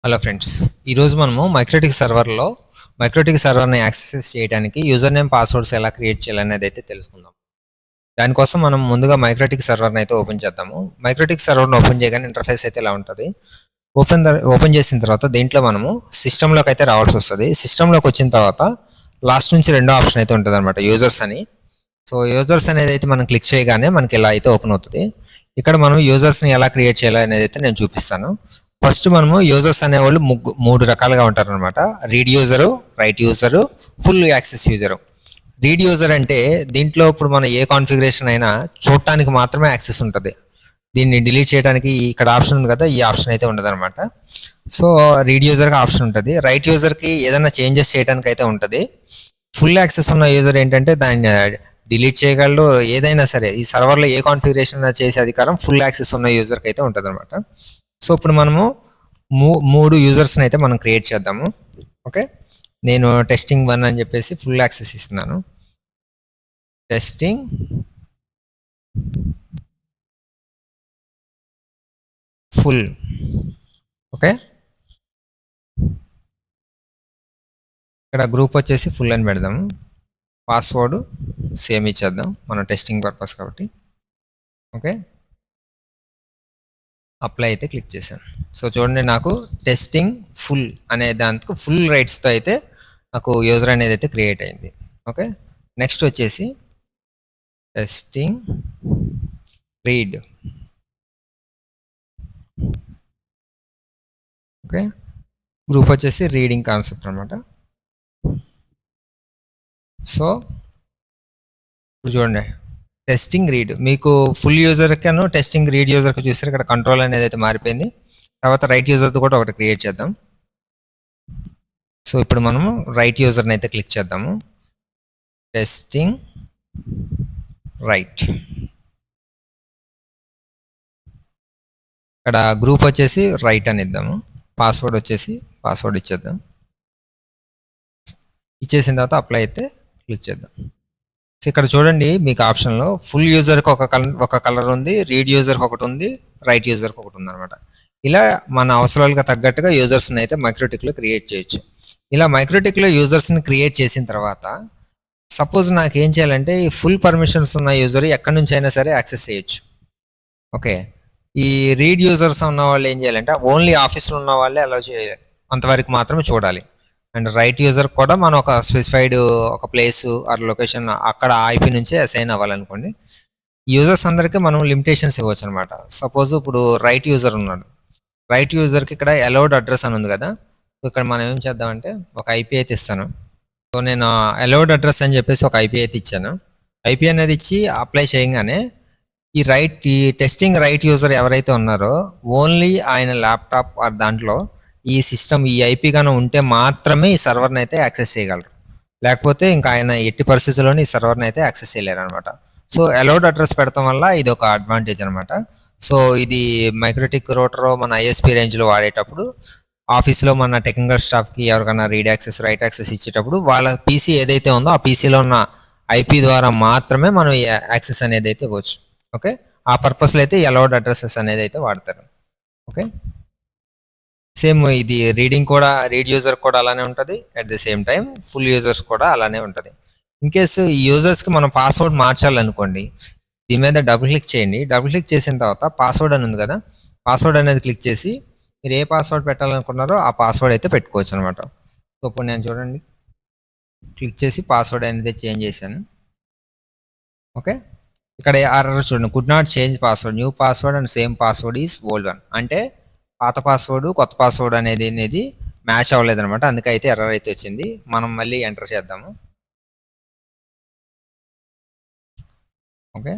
Hello friends, ఈరోజు మనము MikroTik సర్వర్ని access చేయడానికి యూజర్ నేమ్ పాస్వర్డ్స్ ఎలా క్రియేట్ చేయాలనేది అయితే తెలుసుకుందాం. దానికోసం మనం ముందుగా మైక్రోటిక్ సర్వర్ని అయితే ఓపెన్ చేద్దాము. మైక్రోటిక్ సర్వర్ని ఓపెన్ చేయగానే ఇంటర్ఫేస్ అయితే ఇలా ఉంటుంది. ఓపెన్ చేసిన తర్వాత దీంట్లో మనము సిస్టంలోకి అయితే రావాల్సి వస్తుంది. సిస్టంలోకి వచ్చిన తర్వాత లాస్ట్ నుంచి రెండో ఆప్షన్ అయితే ఉంటుంది అనమాట, యూజర్స్ అని. సో యూజర్స్ అనేది అయితే మనం క్లిక్ చేయగానే మనకి ఇలా అయితే ఓపెన్ అవుతుంది. ఇక్కడ మనం యూజర్స్ని ఎలా క్రియేట్ చేయాలి అనేది అయితే నేను చూపిస్తాను. ఫస్ట్ మనము యూజర్స్ అనేవాళ్ళు మూడు రకాలుగా ఉంటారనమాట. Read user, right user, full access user. Read user అంటే దీంట్లో ఇప్పుడు మనం ఏ కాన్ఫిగరేషన్ అయినా చూడటానికి మాత్రమే యాక్సెస్ ఉంటుంది. దీన్ని డిలీట్ చేయడానికి ఇక్కడ ఆప్షన్ ఉంది కదా, ఈ ఆప్షన్ అయితే ఉండదు అనమాట. సో రీడ్ యూజర్కి ఆప్షన్ ఉంటుంది. రైట్ యూజర్కి ఏదైనా చేంజెస్ చేయడానికి అయితే ఉంటుంది. ఫుల్ యాక్సెస్ ఉన్న యూజర్ ఏంటంటే దాన్ని డిలీట్ చేయగలరు, ఏదైనా సరే ఈ సర్వర్లో ఏ కాన్ఫిగరేషన్ చేసే అధికారం ఫుల్ యాక్సెస్ ఉన్న యూజర్కి అయితే ఉంటుంది అనమాట. సో ఇప్పుడు మనము మూడు యూజర్స్ని అయితే మనం క్రియేట్ చేద్దాము. ఓకే, నేను టెస్టింగ్ 1 అని చెప్పేసి ఫుల్ యాక్సెస్ ఇస్తున్నాను. Testing full. ఓకే, ఇక్కడ గ్రూప్ వచ్చేసి ఫుల్ అని పెడదాము. పాస్వర్డ్ సేమ్ ఇచ్చేద్దాం, మన టెస్టింగ్ పర్పస్ కాబట్టి. ఓకే, అప్లై అయితే క్లిక్ చేశాను. సో చూడండి, నాకు టెస్టింగ్ ఫుల్ అనే దానికి ఫుల్ రైట్స్తో అయితే నాకు యూజర్ అనేది అయితే క్రియేట్ అయింది. ఓకే, నెక్స్ట్ వచ్చేసి టెస్టింగ్ రీడ్. ఓకే, గ్రూప్ వచ్చేసి రీడింగ్ కాన్సెప్ట్ అనమాట. సో ఇప్పుడు చూడండి, టెస్టింగ్ రీడ్ మీకు ఫుల్ యూజర్కను టెస్టింగ్ రీడ్ యూజర్కి చూసారు, ఇక్కడ కంట్రోల్ అనేది అయితే మారిపోయింది. తర్వాత రైట్ యూజర్తో కూడా ఒకటి క్రియేట్ చేద్దాం. సో ఇప్పుడు మనము రైట్ యూజర్ని అయితే క్లిక్ చేద్దాము. Testing right. ఇక్కడ గ్రూప్ వచ్చేసి రైట్ అని ఇద్దాము. పాస్వర్డ్ వచ్చేసి పాస్వర్డ్ ఇచ్చేద్దాం. ఇచ్చేసిన తర్వాత అప్లై అయితే క్లిక్ చేద్దాం. సో ఇక్కడ చూడండి, మీకు ఆప్షన్లో ఫుల్ యూజర్కి ఒక కలర్ ఉంది, రీడ్ యూజర్కి ఒకటి ఉంది, రైట్ యూజర్కి ఒకటి ఉంది అనమాట. ఇలా మన అవసరాలకు తగ్గట్టుగా యూజర్స్ని అయితే మైక్రోటిక్లో క్రియేట్ చేయొచ్చు. ఇలా మైక్రోటిక్లో యూజర్స్ని క్రియేట్ చేసిన తర్వాత సపోజ్ నాకు ఏం చేయాలంటే ఈ ఫుల్ పర్మిషన్స్ ఉన్న యూజర్ ఎక్కడి నుంచి అయినా సరే యాక్సెస్ చేయొచ్చు. ఓకే, ఈ రీడ్ యూజర్స్ ఉన్న వాళ్ళు ఏం చేయాలంటే ఓన్లీ ఆఫీస్లో ఉన్న వాళ్ళే అలా చేయాలి, అంతవరకు మాత్రమే చూడాలి. అండ్ రైట్ యూజర్ కూడా మనం ఒక స్పెసిఫైడ్ ఒక ప్లేస్ ఆర్ లొకేషన్ అక్కడ ఐపీ నుంచే అసైన్ అవ్వాలనుకోండి. యూజర్స్ అందరికీ మనం లిమిటేషన్స్ ఇవ్వచ్చు అనమాట. సపోజ్ ఇప్పుడు రైట్ యూజర్ ఉన్నాడు, రైట్ యూజర్కి ఇక్కడ అలౌడ్ అడ్రస్ అని ఉంది కదా. సో ఇక్కడ మనం ఏం చేద్దామంటే ఒక ఐపీ అయితే ఇస్తాను. సో నేను అలౌడ్ అడ్రస్ అని చెప్పేసి ఒక ఐపీ అయితే ఇచ్చాను. ఐపీ అనేది ఇచ్చి అప్లై చేయగానే ఈ టెస్టింగ్ రైట్ యూజర్ ఎవరైతే ఉన్నారో ఓన్లీ ఆయన ల్యాప్టాప్ ఆర్ దాంట్లో ఈ సిస్టమ్ ఈ ఐపీ గాను ఉంటే మాత్రమే ఈ సర్వర్ని అయితే యాక్సెస్ చేయగలరు. లేకపోతే ఇంకా ఆయన ఎట్టి పరిస్థితుల్లోనే ఈ సర్వర్ని అయితే యాక్సెస్ చేయలేరు అనమాట. సో అలౌడ్ అడ్రస్ పెడతాం వల్ల ఇది ఒక అడ్వాంటేజ్ అనమాట. సో ఇది మైక్రోటిక్ రూటర్ మన ఐఎస్పీ రేంజ్లో వాడేటప్పుడు ఆఫీస్లో మన టెక్నికల్ స్టాఫ్కి ఎవరికైనా రీడ్ యాక్సెస్ రైట్ యాక్సెస్ ఇచ్చేటప్పుడు వాళ్ళ పీసీ ఏదైతే ఉందో ఆ పీసీలో ఉన్న ఐపీ ద్వారా మాత్రమే మనం యాక్సెస్ అనేది అయితే ఇవ్వచ్చు. ఓకే, ఆ పర్పస్లో అయితే అలౌడ్ అడ్రసెస్ అనేది అయితే వాడతారు. ఓకే, సేమ్ ఇది రీడ్ యూజర్ కూడా అలానే ఉంటుంది. At the same time full users కూడా అలానే ఉంటుంది. ఇన్ కేసు ఈ యూజర్స్కి మనం పాస్వర్డ్ మార్చాలనుకోండి, దీని మీద డబుల్ క్లిక్ చేయండి. డబుల్ క్లిక్ చేసిన తర్వాత పాస్వర్డ్ అని ఉంది కదా, పాస్వర్డ్ అనేది క్లిక్ చేసి మీరు ఏ పాస్వర్డ్ పెట్టాలనుకున్నారో ఆ పాస్వర్డ్ అయితే పెట్టుకోవచ్చు అనమాట. సో ఇప్పుడు నేను చూడండి క్లిక్ చేసి పాస్వర్డ్ అనేది చేంజ్ చేశాను. ఓకే, ఇక్కడ ఎర్రర్ చూడండి, could not change password, new password and same password is old one. అంటే పాత పాస్వర్డ్ కొత్త పాస్వర్డ్ అనేది మ్యాచ్ అవ్వలేదు అనమాట. అందుకే అయితే ఎర్రర్ అయితే వచ్చింది. మనం మళ్ళీ ఎంటర్ చేద్దాము. ఓకే,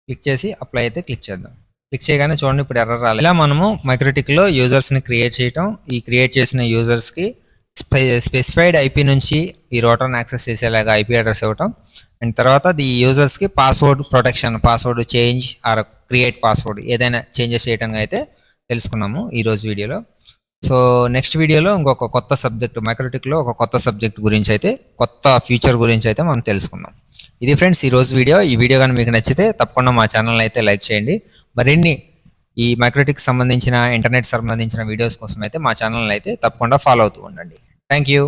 క్లిక్ చేసి అప్లై అయితే క్లిక్ చేద్దాం. క్లిక్ చేయగానే చూడండి ఇప్పుడు ఎర్రర్ రాలేదు. ఇలా మనము మైక్రోటిక్లో యూజర్స్ని క్రియేట్ చేయటం, ఈ క్రియేట్ చేసిన యూజర్స్కి స్పెసిఫైడ్ ఐపీ నుంచి ఈ రూటర్ని యాక్సెస్ చేసేలాగా ఐపీ అడ్రస్ ఇవ్వటం, అండ్ తర్వాత ఈ యూజర్స్కి password protection, password change or create password ఏదైనా చేంజెస్ చేయడానికి అయితే తెలుసుకున్నాము ఈరోజు వీడియోలో. సో నెక్స్ట్ వీడియోలో ఇంకొక కొత్త సబ్జెక్ట్, మైక్రోటిక్లో ఒక కొత్త సబ్జెక్ట్ గురించి అయితే, కొత్త ఫ్యూచర్ గురించి అయితే మనం తెలుసుకుందాం. ఇది ఫ్రెండ్స్ ఈరోజు వీడియో. ఈ వీడియో కానీ మీకు నచ్చితే తప్పకుండా మా ఛానల్ అయితే లైక్ చేయండి. మరిన్ని ఈ మైక్రోటిక్ సంబంధించిన ఇంటర్నెట్ సంబంధించిన వీడియోస్ కోసం అయితే మా ఛానల్ అయితే తప్పకుండా ఫాలో అవుతూ ఉండండి. Thank you.